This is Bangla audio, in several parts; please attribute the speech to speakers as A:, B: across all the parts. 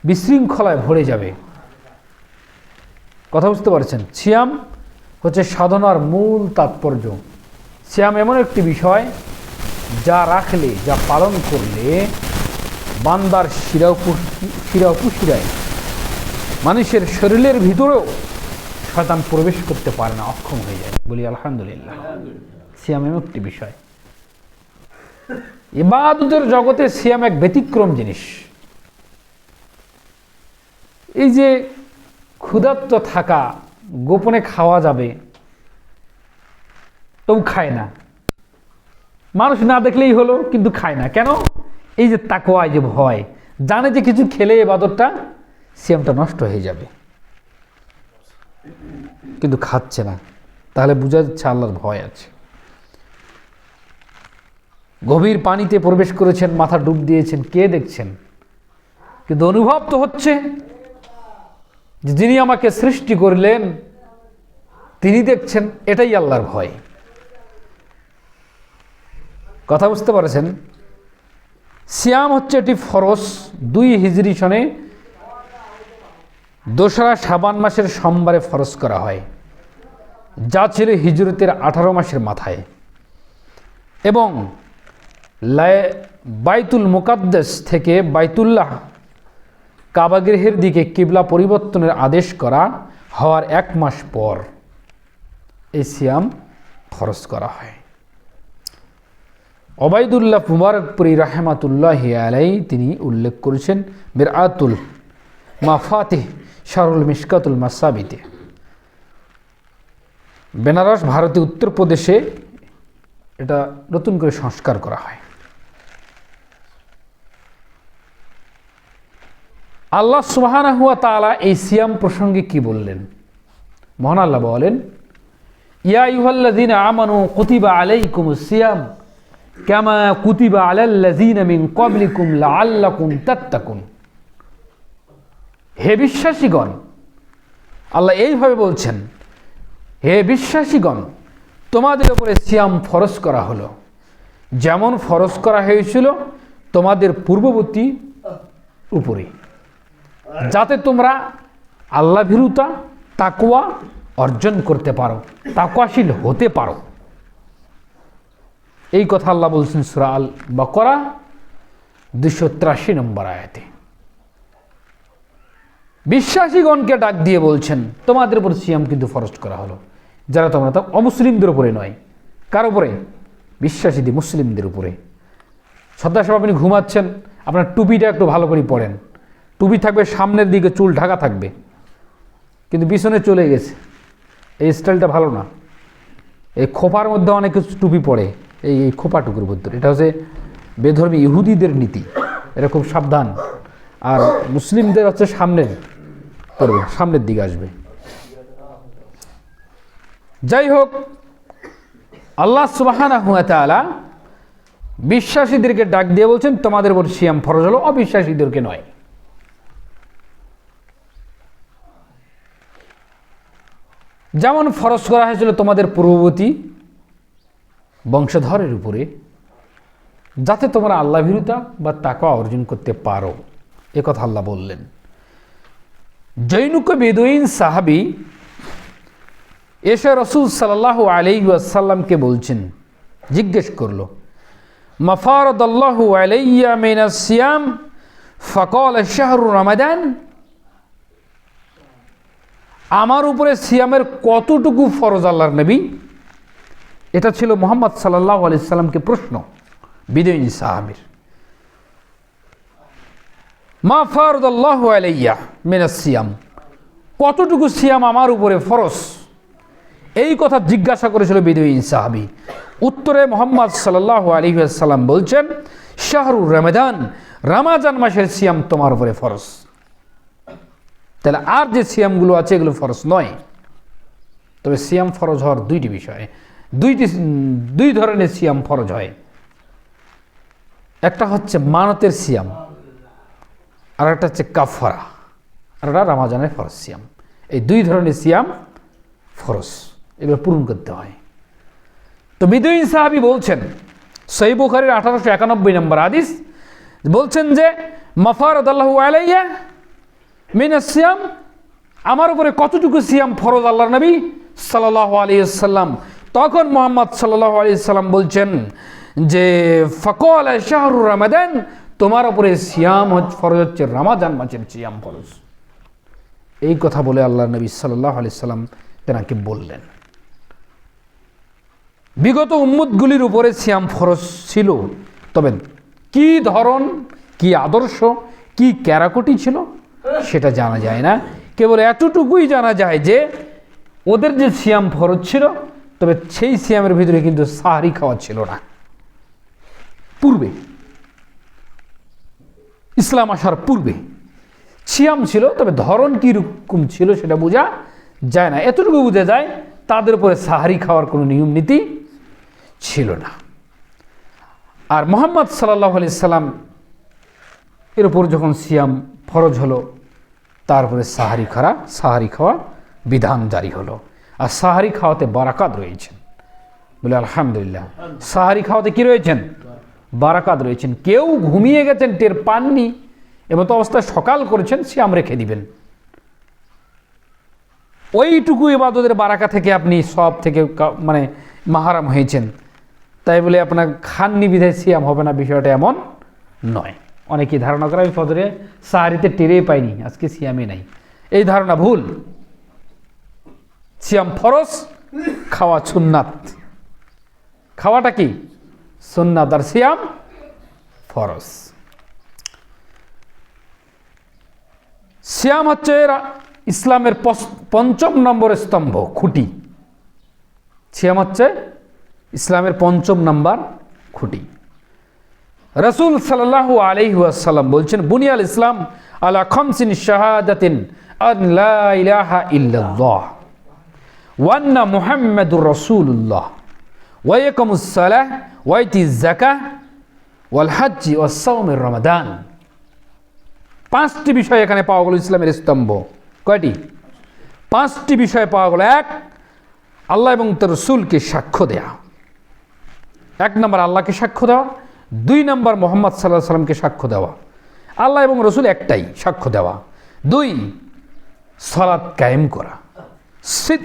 A: বিশৃঙ্খলায় ভরে যাবে। কথা বুঝতে পারছেন? সিয়াম হচ্ছে সাধনার মূল তাৎপর্য। সিয়াম এমন একটি বিষয় যা রাখলে, যা পালন করলে বান্দার শিরা উপশিরায়, মানুষের শরীরের ভিতরেও শয়তান প্রবেশ করতে পারে না, অক্ষম হয়ে যায়। বলি আলহামদুলিল্লাহ। সিয়াম এমন একটি বিষয়। ইবাদতের জগতে সিয়াম এক ব্যতিক্রম জিনিস। এই যে ক্ষুধার্ত থাকা, গোপনে খাওয়া যাবে, তবু খায় না, মানুষ না দেখলেই হলো, কিন্তু খায় না কেন? এই যে তাকওয়া, যে ভয়, জানে যে কিছু খেলে ইবাদতটা, সিয়ামটা নষ্ট হয়ে যাবে, কিন্তু খাচ্ছে না। তাহলে বোঝা যাচ্ছে আল্লাহর ভয় আছে। গভীর পানিতে প্রবেশ করেছেন, মাথা ডুব দিয়েছেন, কে দেখছেন? কিন্তু অনুভব তো হচ্ছে যে যিনি আমাকে সৃষ্টি করলেন তিনি দেখছেন। এটাই আল্লাহর ভয়। কথা বুঝতে পারছেন? সিয়াম হচ্ছে এটি ফরজ। 2 হিজরি সনে 2রা শাবান মাসের সোমবারে ফরজ করা হয়, যা ছিল হিজরতের 18 মাসের মাথায়, এবং বাইতুল মুকাদ্দাস থেকে বাইতুল্লাহ কাবাগৃহের দিকে কিবলা পরিবর্তনের আদেশ করা হওয়ার 1 মাস পর এই সিয়াম ফরজ করা হয়। ওবায়দুল্লাহ মুবারকপুরি রাহমাতুল্লাহি আলাইহি তিনি উল্লেখ করেছেন মিরআতুল মাফাতিহ শারহুল মিশকাতুল মাসাবিতে, বেনারস, ভারতের উত্তরপ্রদেশে এটা নতুন করে সংস্কার করা হয়। আল্লাহ সুবহানাহু ওয়া তাআলা এই সিয়াম প্রসঙ্গে কি বললেন? মহান আল্লাহ বলেন, ইয়া আইয়ুহাল্লাযীনা আমানু কুতিবা আলাইকুমুস সিয়াম কামা কুতিবা আলাল্লাযীনা মিন ক্বাবলিকুম লাআল্লাকুম তাত্তাকুন। হে বিশ্বাসীগণ, আল্লাহ এইভাবে বলছেন, হে বিশ্বাসীগণ, তোমাদের উপরে সিয়াম ফরজ করা হলো যেমন ফরজ করা হয়েছিল তোমাদের পূর্ববর্তী উপরে, যাতে তোমরা আল্লাহ ভীরুতা, তাকওয়া অর্জন করতে পারো, তাকওয়াশীল হতে পারো। এই কথা আল্লাহ বলছেন সূরা আল বাকারা 283 নম্বর আয়াতে। বিশ্বাসীগণকে ডাক দিয়ে বলছেন তোমাদের উপর সিয়াম কিন্তু ফরজ করা হলো, যারা তোমরা তো অমুসলিমদের উপরে নয়। কার উপরে? বিশ্বাসীদের, মুসলিমদের উপরে। সদাসব আপনি ঘুমাচ্ছেন, আপনার টুপিটা একটু ভালো করে পড়েন। টুপি থাকবে সামনের দিকে, চুল ঢাকা থাকবে, কিন্তু পিছনে চলে গেছে, এই স্টাইলটা ভালো না। এই খোপার মধ্যে অনেক কিছু টুপি পড়ে, এই খোপাটুকুর মধ্যে, এটা হচ্ছে বেধর্মী ইহুদিদের নীতি, এটা খুব সাবধান। আর মুসলিমদের হচ্ছে সামনের পড়বে, সামনের দিকে আসবে। যাই হোক, আল্লাহ সুবহানাহু ওয়া তাআলা বিশ্বাসীদেরকে ডাক দিয়ে বলছেন তোমাদের উপর সিয়াম ফরজ হলো, অবিশ্বাসীদেরকে নয়। যেমন ফরজ করা হয়েছিল তোমাদের পূর্ববর্তী বংশধরের উপরে, যাতে তোমরা আল্লাহ ভীরুতা বা তাকওয়া অর্জন করতে পারো, এ কথা আল্লাহ বললেন। জৈনুক বেদুইন সাহাবী এসে রাসূল সাল্লাল্লাহু আলাইহি ওয়াসাল্লামকে বলছেন, জিজ্ঞেস করলো, মা ফারাদাল্লাহু আলাইয়া মিনাস সিয়াম ফাকালা শাহরু রমাদান। আমার উপরে সিয়ামের কতটুকু ফরজ আল্লাহর নবী? এটা ছিল মুহাম্মদ সাল্লাল্লাহু আলাইহি সাল্লামকে প্রশ্ন বিদুইন সাহাবীর। মা ফারাদাল্লাহু আলাইয়া মিনাস সিয়াম, কতটুকু সিয়াম আমার উপরে ফরজ, এই কথা জিজ্ঞাসা করেছিল বিদুইন সাহাবী। উত্তরে মুহাম্মদ সাল্লাল্লাহু আলাইহি ওয়াসাল্লাম বলছেন, শাহরু রমাদান, রমজান মাসের সিয়াম তোমার উপরে ফরজ। তাহলে আর যে সিয়ামগুলো আছে এগুলো ফরজ নয়। তবে সিয়াম ফরজ হওয়ার দুইটি বিষয়, দুই ধরনের সিয়াম ফরজ হয়। একটা হচ্ছে মানতের সিয়াম, আর একটা হচ্ছে কাফারা, আর একটা রমজানের ফরজ সিয়াম। এই 2 ধরনের সিয়াম ফরজ, এগুলো পূরণ করতে হয়। তো বিদুইন সাহাবী বলছেন, সহিহ বুখারীর 1891 নম্বর হাদিস, বলছেন যে মা ফারাদাল্লাহু আলাইয়া মিনাস সিয়াম, আমার উপরে কতটুকু সিয়াম ফরজ আল্লাহর নবী সাল্লাল্লাহু আলাইহি ওয়াসাল্লাম। তখন মুহাম্মদ সাল্লাল্লাহু আলাইহি সাল্লাম বলছেন যে ফাকালা শাহরু রমাদান, তোমার উপরে সিয়াম ফরজ হচ্ছে রমাদান মাসের সিয়াম ফরজ। এই কথা বলে আল্লাহর নবী সাল্লাল্লাহু আলাইহি সাল্লাম তেনাকে বললেন। বিগত উম্মতগুলির উপরে সিয়াম ফরজ ছিল, তবে কি ধরন, কি আদর্শ, কি ক্যারাকটি ছিল সেটা জানা যায় না। কেবল এতটুকুই জানা যায় যে ওদের যে সিয়াম ফরজ ছিল, তবে সেই সিয়ামের ভিতরে কিন্তু সাহরি খাওয়া ছিল না। পূর্বে, ইসলাম আসার পূর্বে সিয়াম ছিল, তবে ধরন কি রকম ছিল সেটা বোঝা যায় না। এতটুকু বোঝা যায় তাদের উপরে সাহরি খাওয়ার কোনো নিয়ম নীতি ছিল না। আর মুহাম্মদ সাল্লাল্লাহু আলাইহি সাল্লাম এর উপর যখন সিয়াম ফরজ হলো, তারপরে সাহারি খাওয়া বিধান জারি হলো। আর সাহারি খাওয়াতে বারাকাত রয়েছেন, বলে আলহামদুলিল্লাহ। সাহারি খাওয়াতে কি রয়েছেন? বারাকাত রয়েছেন। কেউ ঘুমিয়ে গেছেন, টের পাননি, এমতো অবস্থায় সকাল করেছেন, সিয়াম রেখে দিবেন। ওইটুকু ইবাদতের বারাকা থেকে আপনি সব থেকে মানে মাহারাম হয়েছেন, তাই বলে আপনার খাননি বিধায় সিয়াম হবে না, বিষয়টা এমন নয়। অনেকেই ধারণা করে আমি ফজরে সাহারিতে টেরেই পাইনি, আজকে সিয়ামে নাই। এই ধারণা ভুল। সিয়াম ফরজ, খাওয়া সুন্নাত। খাওয়াটা কি? সুন্নাত, আর সিয়াম ফরজ। সিয়াম হচ্ছে ইসলামের ৫ম নম্বর স্তম্ভ, খুঁটি। সিয়াম হচ্ছে ইসলামের ৫ম নম্বর খুঁটি। রাসূল সাল্লাল্লাহু আলাইহি ওয়াসাল্লাম বলছেন, বুনিয়াল ইসলাম আলা খামসিন শাহাদাতিন আন লা ইলাহা ইল্লাল্লাহ ওয়া আন্না মুহাম্মাদুর রাসূলুল্লাহ ওয়া ইকামুস সালাহ ওয়া ইতিজ যাকাহ ওয়াল হজ্জ ওয়াস সাওমির রমাদান। ৫টি বিষয় এখানে পাওয়া গেল ইসলামের স্তম্ভ। কয়টি? ৫টি বিষয় পাওয়া গেল। ১, আল্লাহ এবং তার রাসূলকে সাক্ষ্য দেয়া। ১ নম্বর আল্লাহকে সাক্ষ্য দেওয়া। ২ নম্বর মুহাম্মদ সাল্লাল্লাহু আলাইহি সাল্লামকে সাক্ষ্য দেওয়া। আল্লাহ এবং রাসূল একটাই, সাক্ষ্য দেওয়া। ২, সালাত কায়েম করা।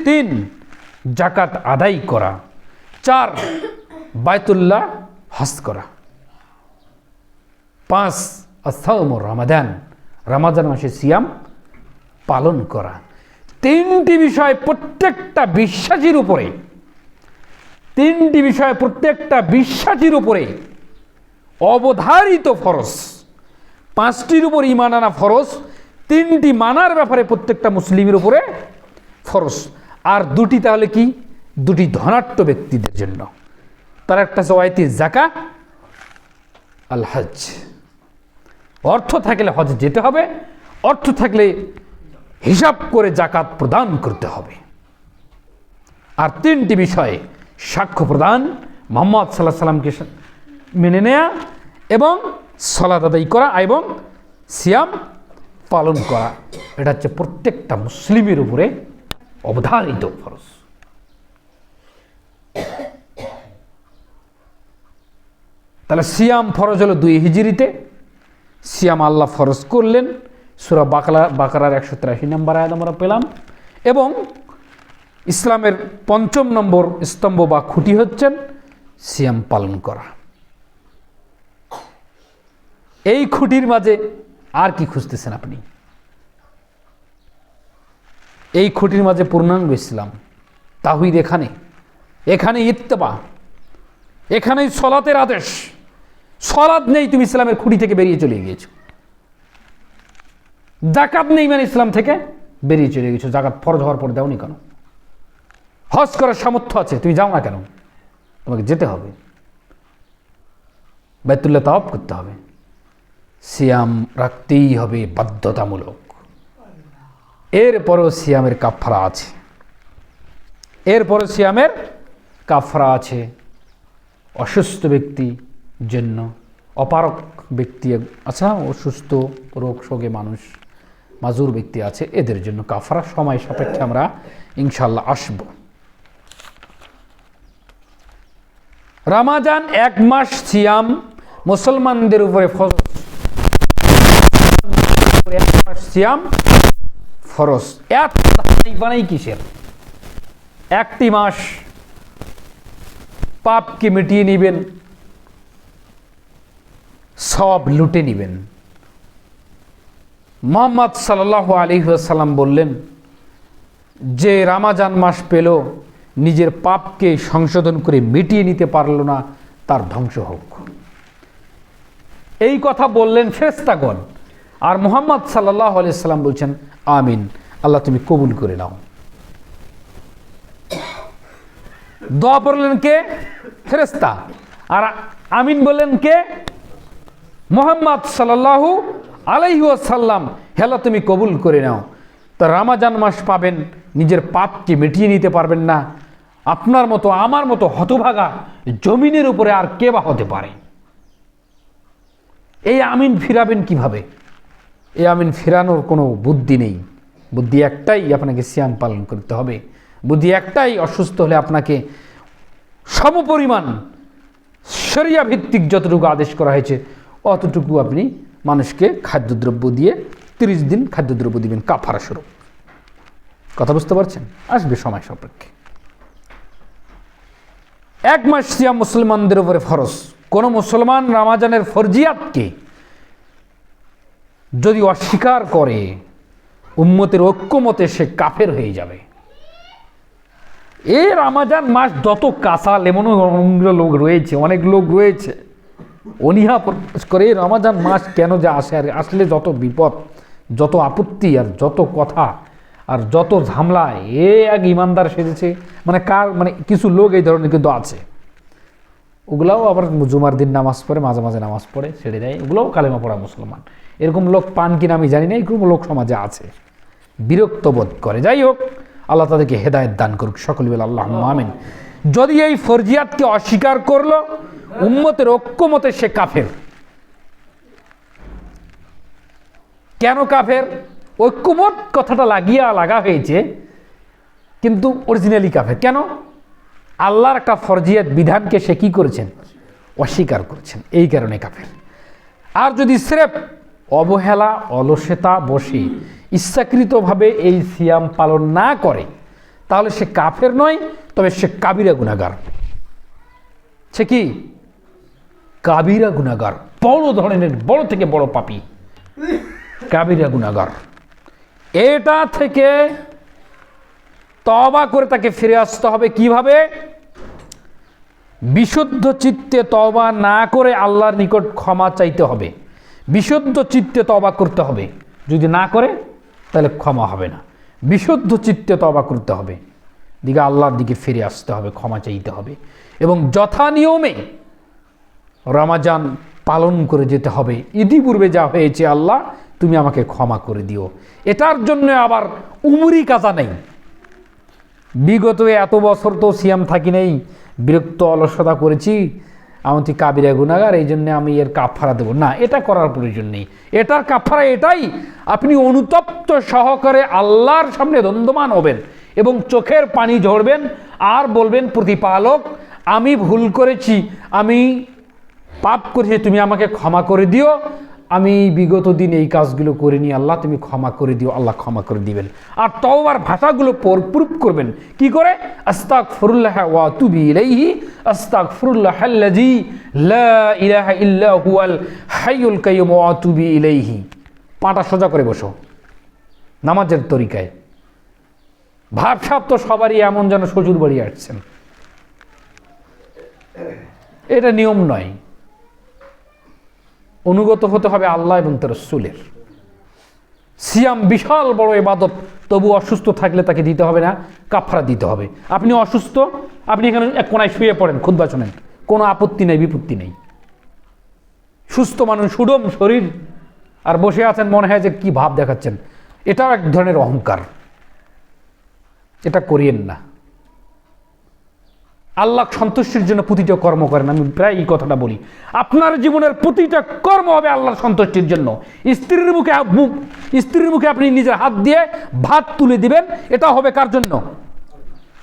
A: ৩, যাকাত আদায় করা। ৪, বাইতুল্লাহ হজ করা। ৫, আস-সাওমু রমাদান, রমাদান মাসে সিয়াম পালন করা। ৩টি বিষয় প্রত্যেকটা বিশ্বাসীর উপরে, ৩টি বিষয় প্রত্যেকটা বিশ্বাসীর উপরে অবধারিত ফরজ। ৫টির উপর ঈমান আনা ফরজ, ৩টি মানার ব্যাপারে প্রত্যেকটা মুসলিমের উপরে ফরজ। আর ২টি তাহলে কি? ২টি ধনাঢ্য ব্যক্তিদের জন্য। তার একটা হচ্ছে ওয়াইতি যাকা, আল হজ। অর্থ থাকলে হজ যেতে হবে, অর্থ থাকলে হিসাব করে যাকাত প্রদান করতে হবে। আর ৩টি বিষয়ে সাক্ষ্য প্রদান, মুহাম্মদ সাল্লাল্লাহু আলাইহি সাল্লামকে মেনে নেয়া এবং সালাত আদায় করা এবং সিয়াম পালন করা। এটা হচ্ছে প্রত্যেকটা মুসলিমের উপরে অবধারিত ফরজ। তাহলে সিয়াম ফরজ হলো ২ হিজরিতে। সিয়াম আল্লাহ ফরজ করলেন, সূরা বাকারার ১৮৩ নম্বর আয়াত আমরা পেলাম। এবং ইসলামের ৫ম নম্বর স্তম্ভ বা খুঁটি হচ্ছেন সিয়াম পালন করা। এই খুঁটির মাঝে আর কি খুঁজতেছেন আপনি? এই খুঁটির মাঝে পূর্ণাঙ্গ ইসলাম, তাওহীদ এখানে ইত্তেবা, এখানেই সলাতের আদেশ। সলাত নেই, তুমি ইসলামের খুঁটি থেকে বেরিয়ে চলে গিয়েছো। যাকাত নেই মানে ইসলাম থেকে বেরিয়ে চলে গেছো। যাকাত ফরজ হওয়ার পর দাওনি কেন? হজ করার সামর্থ্য আছে, তুমি যাও না কেন? তোমাকে যেতে হবে, বাইতুল্লাহ তাওয়াফ করতে হবে। সিয়াম রাখতেই হবে বাধ্যতামূলক। এরপরও সিয়ামের কাফারা আছে, অসুস্থ ব্যক্তির জন্য, অপারক ব্যক্তি আছে না, অসুস্থ রোগ শোকে মানুষ, মাজুর ব্যক্তি আছে, এদের জন্য কাফারা সময় সাপেক্ষে আমরা ইনশাল্লাহ আসব। রমাজান 1 মাস সিয়াম মুসলমানদের উপরে ফরজ। 1 মাস সিয়াম ফরজ। এত বানাই কিসের? একটি মাস পাপকে মিটিয়ে নেবেন, সব লুটে নেবেন। মুহাম্মদ সাল্লাল্লাহু আলাইহি ওয়াসাল্লাম বললেন, যে রমজান মাস পেল, নিজের পাপকে সংশোধন করে মিটিয়ে নিতে পারল না, তার ধ্বংস হোক। এই কথা বললেন ফেরেশতাগণ, আর মুহাম্মদ সাল্লাল্লাহু আলাইহি ওয়াসাল্লাম বলছেন আমিন, আল্লাহ তুমি কবুল করে নাও। দোয়া পড়লেন কে? ফেরেশতা। আর আমিন বললেন কে? মুহাম্মদ সাল্লাল্লাহু আলাইহি ওয়াসাল্লাম, হে আল্লাহ তুমি কবুল করে নাও। তো রমজান মাস পাবেন, নিজের পাপকে মিটিয়ে নিতে পারবেন না, আপনার মতো আমার মতো হতভাগা জমিনের উপরে আর কে বা হতে পারে? এই আমিন ফিরাবেন কিভাবে? এই আমিন ফিরানোর কোনো বুদ্ধি নেই। বুদ্ধি একটাই, আপনাকে সিয়াম পালন করতে হবে। বুদ্ধি একটাই, অসুস্থ হলে আপনাকে সমপরিমাণ শরিয়া ভিত্তিক যতটুকু আদেশ করা হয়েছে অতটুকু আপনি মানুষকে খাদ্যদ্রব্য দিয়ে 30 দিন খাদ্যদ্রব্য দিবেন কাফারা স্বরূপ। কথা বুঝতে পারছেন? আসবে সময় সাপেক্ষে। 1 মাস সিয়াম মুসলমানদের উপরে ফরজ। কোন মুসলমান রমজানের ফরজিয়াতকে যদি অস্বীকার করে, উম্মতের ঐক্যমতে সে কাফের হয়ে যাবে। এই রমজান মাস যত কাঁচা লেমন লোক রয়েছে, অনেক লোক রয়েছে অনীহা প্রকাশ করে রমজান মাস কেন যে আসে, আর আসলে যত বিপদ, যত আপত্তি, আর যত কথা, আর যত ঝামলা। এক ইমানদার সেজেছে, মানে কিছু লোক এই ধরনের কিন্তু আছে। ওগুলাও আবার জুমার দিন নামাজ পড়ে, মাঝে মাঝে নামাজ পড়ে, ছেড়ে দেয়, ওগুলোও কালেমা পড়া মুসলমান। এরকম লোক পান কিনা আমি জানি না, এরকম লোক সমাজে আছে, বিরক্ত বোধ করে। যাই হোক, আল্লাহ তাদেরকে হেদায়েত দান করুক, সকলে বলে আল্লাহুম্মা আমিন। যদি এই ফরজিয়াতকে অস্বীকার করলো, উম্মতের ঐক্যমতে সে কাফের। কেন কাফের? ঐক্যমত কথাটা লাগা হয়েছে, কিন্তু অরিজিনালি কাফের। কেন? আল্লাহর একটা ফরজিয়াত বিধানকে সে কি করেছেন? অস্বীকার করেছেন, এই কারণে কাফের। আর যদি স্রেফ অবহেলা, অলসতা বসে ইচ্ছাকৃতভাবে এই সিয়াম পালন না করে, তাহলে সে কাফের নয়, তবে সে কাবিরা গুনাহগার। সে কি? কাবিরা গুনাহগার, বড় ধরনের, বড় থেকে বড় পাপী, কাবিরা গুনাহগার। এটা থেকে তওবা করে তাকে ফিরে আসতে হবে। কিভাবে? বিশুদ্ধ চিত্তে তওবা না করে আল্লাহর নিকট ক্ষমা চাইতে হবে। বিশুদ্ধ চিত্তে তওবা করতে হবে। যদি না করে তাহলে ক্ষমা হবে না। বিশুদ্ধ চিত্তে তওবা করতে হবে, দিকে আল্লাহর দিকে ফিরে আসতে হবে, ক্ষমা চাইতে হবে, এবং যথা নিয়মে রমজান পালন করে যেতে হবে। ইতিপূর্বে যা হয়েছে আল্লাহ তুমি আমাকে ক্ষমা করে দিও। এটার জন্য আবার উমরি কাজা নেই। বিগত এত বছর তো সিয়াম থাকি নেই, বিরক্ত অলসতা করেছি, আমি তো কাবিরা গুনাহগার, এই জন্য আমি এর কাফারা দেব না। এটা করার প্রয়োজন নেই। এটার কাফারা এটাই, আপনি অনুতপ্ত সহকারে আল্লাহর সামনে দণ্ডমান হবেন এবং চোখের পানি ঝরবেন আর বলবেন, প্রতিপালক আমি ভুল করেছি, আমি পাপ করেছি, তুমি আমাকে ক্ষমা করে দিও। আমি বিগত দিন এই কাজগুলো করিনি, আল্লাহ তুমি ক্ষমা করে দিও। আল্লাহ ক্ষমা করে দিবেন। আর তওবার ভাষাগুলো প্রুফ করবেন কি করে? আস্তাগফিরুল্লাহ ওয়া আতুবু ইলাইহি, আস্তাগফিরুল্লাহাল্লাযী লা ইলাহা ইল্লা হুয়াল হাইয়ুল কাইয়্যুম ওয়া আতুবু ইলাইহি। পাটা সোজা করে বসো নামাজের তরিকায়। ভাবসাব তো সবারই এমন, যেন শ্বশুর বাড়ি আসছেন। এটা নিয়ম নয়। অনুগত হতে হবে আল্লাহ এবং তার রাসূলের। সিয়াম বিশাল বড় ইবাদত, তবু অসুস্থ থাকলে তাকে দিতে হবে না, কাফারা দিতে হবে। আপনি অসুস্থ, আপনি এখানে এক কোনায় শুয়ে পড়েন, খুতবা শোনেন, কোনো আপত্তি নেই, বিপত্তি নেই। সুস্থ মানুষ, সুডম শরীর, আর বসে আছেন, মনে হয় যে কি ভাব দেখাচ্ছেন। এটাও এক ধরনের অহংকার। এটা করিয়েন না। আল্লাহ সন্তুষ্টির জন্য প্রতিটা কর্ম করেন। আমি প্রায় এই কথাটা বলি, আপনার জীবনের প্রতিটা কর্ম হবে আল্লাহর সন্তুষ্টির জন্য। স্ত্রীর মুখে আপনি নিজের হাত দিয়ে ভাত তুলে দিবেন, এটা হবে কার জন্য?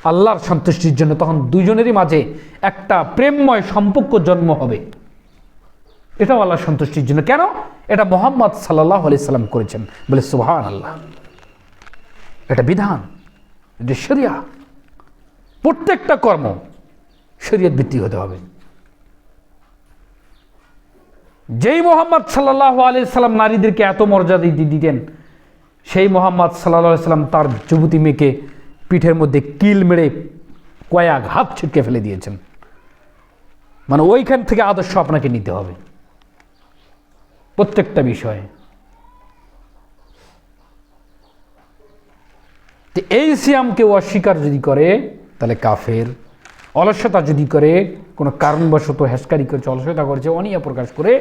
A: আল্লাহর সন্তুষ্টির জন্য। তখন দুইজনেরই মাঝে একটা প্রেমময় সম্পর্ক জন্ম হবে, এটাও আল্লাহর সন্তুষ্টির জন্য। কেন? এটা মুহাম্মদ সাল্লাল্লাহু আলাইহি সাল্লাম করেছেন, বলে সুবহানাল্লাহ। এটা বিধান, এটা শরিয়া। প্রত্যেকটা কর্ম শরীয়ত ভিত্তিক হতে হবে। যেই মোহাম্মদ সাল্লাল্লাহু আলাইহি সাল্লাম নারীদেরকে এত মর্যাদা দিতেন, সেই মোহাম্মদ সাল্লাল্লাহু আলাইহি সাল্লাম তার যুবতী মেয়েকে পিঠের মধ্যে কিল মেরে কয়েক হাত ছিটকে ফেলে দিয়েছেন। মানে ওইখান থেকে আদর্শ আপনাকে নিতে হবে প্রত্যেকটা বিষয়ে। এই সিয়াম কেউ অস্বীকার যদি করে তাহলে কাফের। অলসতা যদি করে, কোনো কারণবশত হেসকারি করছে, অলসতা করছে, অনিয়া প্রকাশ করে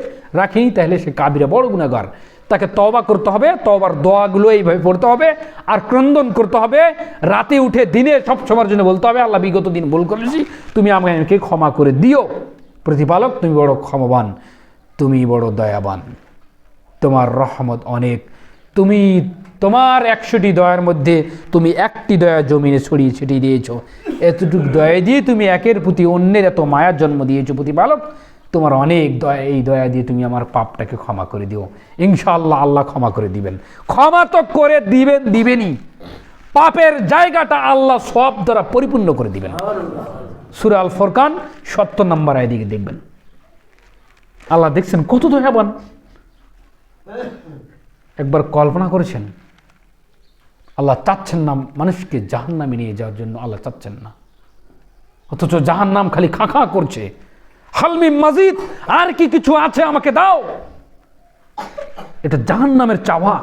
A: রাখেনি, তাহলে সে কাবিরা বড় গুনাহগার। তাকে তওবা করতে হবে, তওবার দোয়াগুলো এইভাবে পড়তে হবে, আর ক্রন্দন করতে হবে। রাতে উঠে দিনে সব সময়ের জন্য বলতে হবে, আল্লাহ বিগত দিন ভুল করেছি, তুমি আমাকে ক্ষমা করে দিও। প্রতিপালক, তুমি বড় ক্ষমাবান, তুমি বড় দয়াবান, তোমার রহমত অনেক। তুমি তোমার 100টি দয়ার মধ্যে তুমি একটি দয়া জমিনে ছড়িয়ে ছিটিয়ে দিয়েছো। এতটুকু দয়া দিয়ে তুমি একের প্রতি অন্যের এত মায়ার জন্ম দিয়েছো। প্রতিপালক, তোমার অনেক দয়া, এই দয়া দিয়ে তুমি আমার পাপটাকে ক্ষমা করে দিও। ইনশাআল্লাহ আল্লাহ ক্ষমা করে দিবেন। ক্ষমা তো করে দিবেনই, পাপের জায়গাটা আল্লাহ সব দ্বারা পরিপূর্ণ করে দিবেন। সূরা আল ফুরকান 70 নম্বর আয়াত দিকে দেখবেন। আল্লাহ দেখছেন কত দয়াবান। একবার কল্পনা করেছেন, আল্লাহ চাচ্ছেন না মানুষকে জাহান্নামে নিয়ে যাওয়ার জন্য, আল্লাহ চাচ্ছেন না, অথচ জাহান্নাম খালি খাঁ করছে, হালমি মাজিদ, আর কি কিছু আছে আমাকে দাও। এটা জাহান্নামের চাওয়া।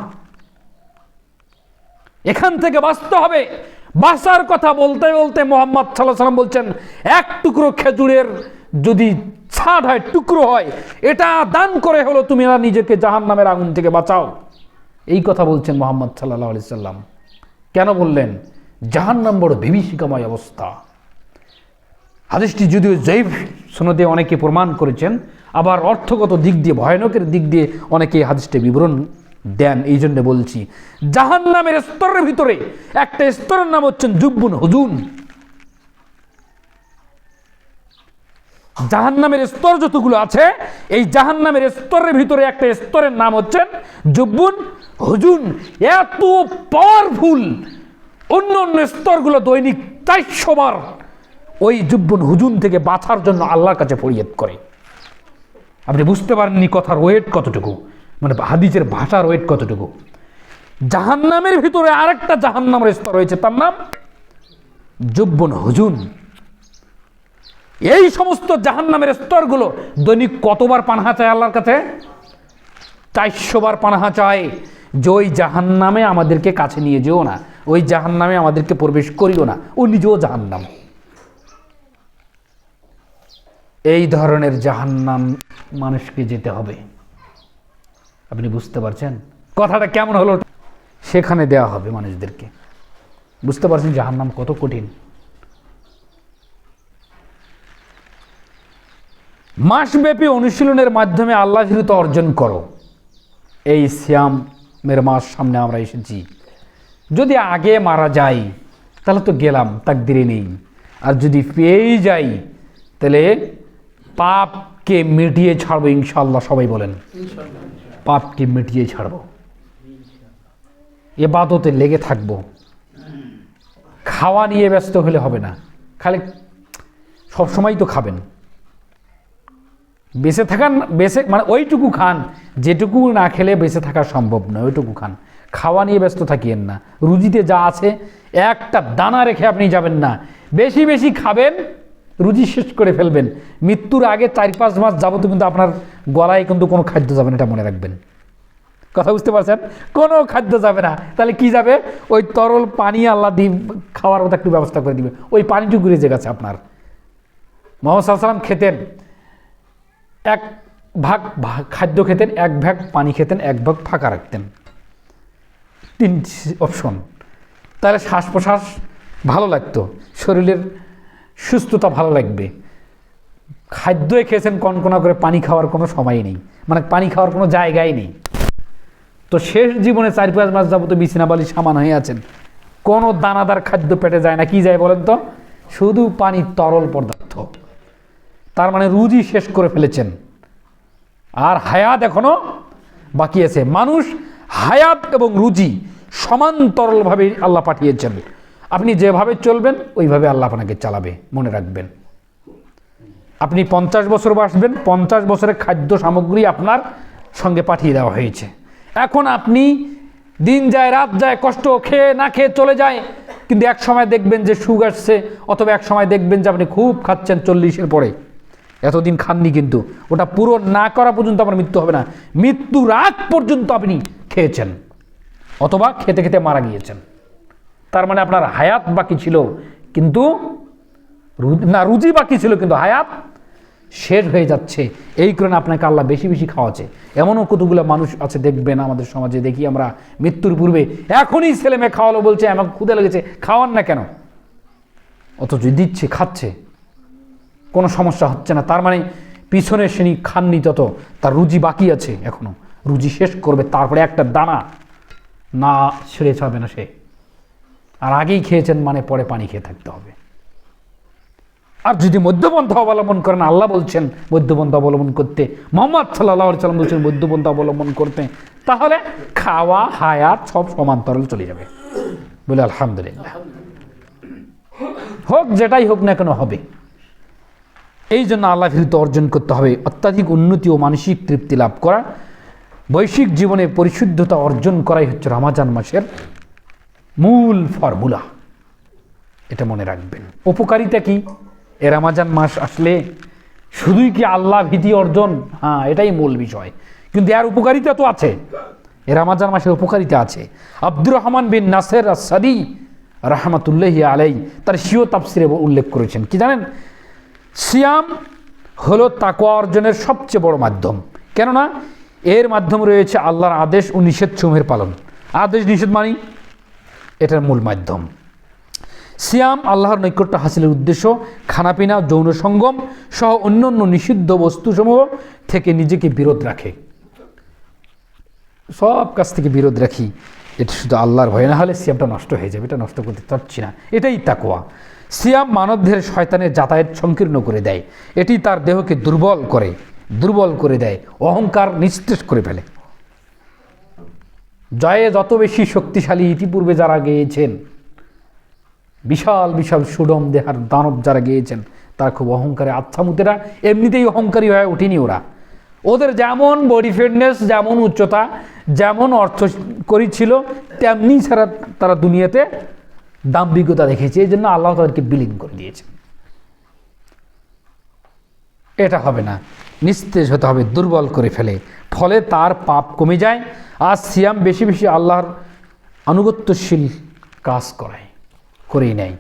A: এখান থেকে বাঁচতে হবে। বাঁচার কথা বলতে বলতে মুহাম্মদ সাল্লাল্লাহু আলাইহি ওয়াসাল্লাম বলছেন, এক টুকরো খেজুরের যদি ছাদ হয়, টুকরো হয়, এটা দান করে হলো তুমি নিজেকে জাহান্নামের আগুন থেকে বাঁচাও। এই কথা বলছেন মুহাম্মদ সাল্লাল্লাহু আলাইহি সাল্লাম। কেন বললেন? জাহান্নাম বড় বিভীষিকাময় অবস্থা। হাদিসটি যদিও জয়ীফ সনদে অনেকে প্রমাণ করেছেন, আবার অর্থগত দিক দিয়ে, ভয়ানকের দিক দিয়ে অনেকে হাদিসটি বিবরণ দেন। এই জন্য বলছি, জাহান্নামের স্তরের ভিতরে একটা স্তরের নাম হচ্ছেন জুব্বুন হুজুন। জাহান্নামের স্তর যতগুলো আছে, এই জাহান্নামের স্তরের ভিতরে একটা স্তরের নাম হচ্ছেন জুব্বুন হুজুন। এত পাওয়ারফুল, অন্য অন্য স্তরগুলো দৈনিক 400 বার ওই জুব্বুন হুজুন থেকে বাঁচার জন্য আল্লাহর কাছে ফরিয়াদ করে। আপনি বুঝতে পারেননি কথার ওয়েট কতটুকু, মানে হাদিসের ভাষার ওয়েট কতটুকু। জাহান্নামের ভিতরে আরেকটা জাহান্নামের স্তর রয়েছে, তার নাম জুব্বুন হুজুন। এই সমস্ত জাহান্নামের স্তরগুলো দৈনিক কতবার পানাহা চায় আল্লাহর কাছে? 400 বার পানাহা চায় যে ওই জাহান্নামে আমাদেরকে কাছে নিয়ে যেও না, ওই জাহান্নামে আমাদেরকে প্রবেশ করিও না, ও নিজেও জাহান্নাম। এই ধরনের জাহান্নাম মানুষকে যেতে হবে। আপনি বুঝতে পারছেন কথাটা কেমন হলো? সেখানে দেওয়া হবে মানুষদেরকে। বুঝতে পারছেন জাহান্নাম কত কঠিন। মাসব্যাপী অনুশীলনের মাধ্যমে আল্লাহ ভীরুতা অর্জন করো। এই সিয়ামের মাস সামনে আমরা এসেছি। যদি আগে মারা যাই তাহলে তো গেলাম, তাকদিরে নেই। আর যদি পেয়েই যাই তাহলে পাপকে মিটিয়ে ছাড়বো ইনশাআল্লাহ। সবাই বলেন, পাপকে মিটিয়ে ছাড়বো। ইবাদতে লেগে থাকবো। খাওয়া নিয়ে ব্যস্ত হলে হবে না, খালি সবসময় তো খাবেন। বেঁচে থাকার মানে ওইটুকু খান যেটুকু না খেলে বেঁচে থাকা সম্ভব নয়, ওইটুকু খান। খাওয়া নিয়ে ব্যস্ত থাকিয়েন না। রুজিতে যা আছে একটা দানা রেখে আপনি যাবেন না। বেশি বেশি খাবেন, রুজি শেষ করে ফেলবেন। মৃত্যুর আগে 4-5 মাস যাবত কিন্তু আপনার গলায় কিন্তু কোনো খাদ্য যাবে না, এটা মনে রাখবেন। কথা বুঝতে পারছেন? কোনো খাদ্য যাবে না। তাহলে কি যাবে? ওই তরল পানি আল্লাহ খাওয়ার মতো একটু ব্যবস্থা করে দিবে। ওই পানিটুকু রেজে গেছে আপনার। মুহাম্মদ সাল্লাল্লাহু আলাইহি ওয়াসাল্লাম খেতেন 1 ভাগ খাদ্য খেতেন, 1 ভাগ পানি খেতেন, 1 ভাগ ফাঁকা রাখতেন। 3 অপশন। তাহলে শ্বাস প্রশ্বাস ভালো লাগতো, শরীরের সুস্থতা ভালো লাগবে। খাদ্যই খেয়েছেন কনকনা করে, পানি খাওয়ার কোনো সময় নেই, মানে পানি খাওয়ার কোনো জায়গায় নেই। তো শেষ জীবনে 4-5 মাস যাবত বিছানা বালিশ সামান হয়ে আছেন, কোনো দানাদার খাদ্য পেটে যায় না। কি যায় বলেন তো? শুধু পানি, তরল পদার্থ। তার মানে রুজি শেষ করে ফেলেছেন, আর হায়াত এখনো বাকি আছে। মানুষ হায়াত এবং রুজি সমান্তরালভাবে আল্লাহ পাঠিয়েছেন। আপনি যেভাবে চলবেন ওইভাবে আল্লাহ আপনাকে চালাবে, মনে রাখবেন। আপনি 50 বছর বাঁচবেন, 50 বছরের খাদ্য সামগ্রী আপনার সঙ্গে পাঠিয়ে দেওয়া হয়েছে। এখন আপনি দিন যায় রাত যায়, কষ্ট খেয়ে না খেয়ে চলে যায়, কিন্তু এক সময় দেখবেন যে সুখ আসছে, অথবা এক সময় দেখবেন যে আপনি খুব খাচ্ছেন 40-এর পরে। এতদিন খাননি, কিন্তু ওটা পুরো না করা পর্যন্ত আপনার মৃত্যু হবে না, মৃত্যুর আগ পর্যন্ত আপনি খেয়েছেন, অথবা খেতে খেতে মারা গিয়েছেন। তার মানে আপনার হায়াত বাকি ছিল, কিন্তু রুজি বাকি ছিল, কিন্তু হায়াত শেষ হয়ে যাচ্ছে। এই কারণে আপনাকে আল্লাহ বেশি বেশি খাওয়াচ্ছে। এমনও কতগুলো মানুষ আছে দেখবেন আমাদের সমাজে, দেখি আমরা মৃত্যুর পূর্বে এখনই ছেলে মেয়ে খাওয়ালো, বলছে আমাকে ক্ষুধা লেগেছে, খাওয়ান না কেন, অথচ দিচ্ছে, খাচ্ছে, কোনো সমস্যা হচ্ছে না। তার মানে পিছনে শ্রেণী খাননি তত, তার রুজি বাকি আছে, এখনো রুজি শেষ করবে, তারপরে একটা দানা না ছেড়ে যাবে না সে। আর আগেই খেয়েছেন মানে পরে পানি খেয়ে থাকতে হবে। আর যদি মধ্যপন্থা অবলম্বন করেন, আল্লাহ বলছেন মধ্যপন্থা অবলম্বন করতে, মুহাম্মদ সাল্লাল্লাহু আলাইহি সাল্লাম বলছেন মধ্যপন্থা অবলম্বন করতে, তাহলে খাওয়া হায়াত সব সমান্তরাল চলে যাবে। বলে আলহামদুলিল্লাহ, হোক যেটাই হোক না কেন হবে। এই জন্য আল্লাহ ভীরুতা অর্জন করতে হবে। অত্যাধিক উন্নতি ও মানসিক তৃপ্তি লাভ করা, বৈশ্বিক জীবনে পরিশুদ্ধতা অর্জন করাই হচ্ছে রমাজান মাসের মূল ফর্মুলা। এটা মনে রাখবেন। উপকারিতা কি? এ রমাজান মাস আসলে শুধুই কি আল্লাহ ভীতি অর্জন? হ্যাঁ, এটাই মূল বিষয়, কিন্তু এর উপকারিতা তো আছে। এ রমাজান মাসের উপকারিতা আছে। আব্দুর রহমান বিন নাসের আস-সাদি রাহমাতুল্লাহি আলাইহি তার স্বীয় তাফসিরে উল্লেখ করেছেন, কি জানেন? সিয়াম হলো তাকওয়া অর্জনের সবচেয়ে বড় মাধ্যম। কেননা এর মাধ্যম রয়েছে আল্লাহর আদেশ ও নিষেধ সমূহের পালন। আদেশ নিষেধ মানি এটার মূল মাধ্যম। সিয়াম আল্লাহর নৈকট্য হাসিলের উদ্দেশ্য খানাপিনা, যৌন সঙ্গম সহ অন্যান্য নিষিদ্ধ বস্তুসমূহ থেকে নিজেকে বিরত রাখে, সব কাছ থেকে বিরত রাখি। এটা শুধু আল্লাহর ভয়, না হলে সিয়ামটা নষ্ট হয়ে যাবে, এটা নষ্ট করতে চাচ্ছি না। এটাই তাকওয়া। সিয়াম মানবদেহের শয়তানের যাতায়াত সংকীর্ণ করে দেয়। এটি তার দেহকে দুর্বল করে দেয়, অহংকার নিঃশেষ করে ফেলে। জয়ে যত বেশি শক্তিশালী, ইতিপূর্বে যারা গেয়েছেন, বিশাল বিশাল সুডম দেহার দানব যারা গিয়েছেন, তারা খুব অহংকারে আচ্ছামুতেরা এমনিতেই অহংকারী হয়ে ওঠেনি ওরা। ওদের যেমন বডি ফিটনেস, যেমন উচ্চতা, যেমন অর্থ করি ছিল, তেমনি ছাড়া তারা দুনিয়াতে দাম্ভিকতা দেখেছে। এই জন্য আল্লাহ তাদেরকে বিলীন করে দিয়েছেন। এটা হবে না, নিস্তেজ হতে হবে, দুর্বল করে ফেলে, ফলে তার পাপ কমে যায়। আর সিয়াম বেশি বেশি আল্লাহর আনুগত্যশীল কাজ করেই নেয়।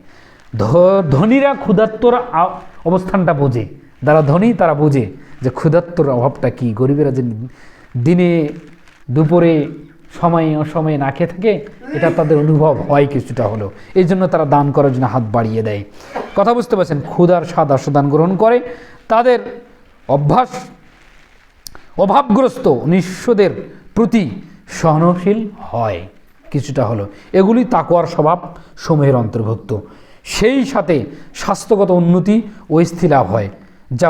A: ধনীরা ক্ষুধার্তর অবস্থানটা বোঝে, যারা ধনী তারা বোঝে যে ক্ষুধার্তর অভাবটা কি। গরিবেরা যে দিনে দুপুরে সময়ে অসময়ে না খেয়ে থাকে, এটা তাদের অনুভব হয় কিছুটা হলেও। এই জন্য তারা দান করার জন্য হাত বাড়িয়ে দেয়। কথা বুঝতে পারছেন? ক্ষুধার স্বাদ আস্বাদন গ্রহণ করে, তাদের অভাবগ্রস্ত নিঃস্বদের প্রতি সহনশীল হয় কিছুটা হলো। এগুলি তাকওয়ার স্বভাব সমূহের অন্তর্ভুক্ত। সেই সাথে স্বাস্থ্যগত উন্নতি ও স্থির লাভ হয়, যা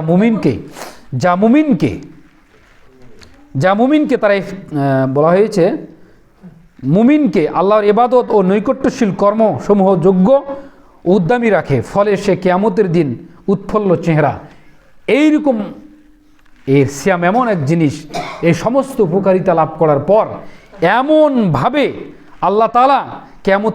A: মুমিনকে তারা বলা হয়েছে, মুমিনকে আল্লাহর ইবাদত ও নৈকট্যশীল কর্মসমূহ যোগ্য উদ্যমী রাখে। ফলে সে কিয়ামতের দিন উৎফুল্ল চেহারা। এইরকম এর সিয়াম এমন এক জিনিস, এই সমস্ত উপকারিতা লাভ করার পর এমনভাবে আল্লাহ তাআলা কিয়ামত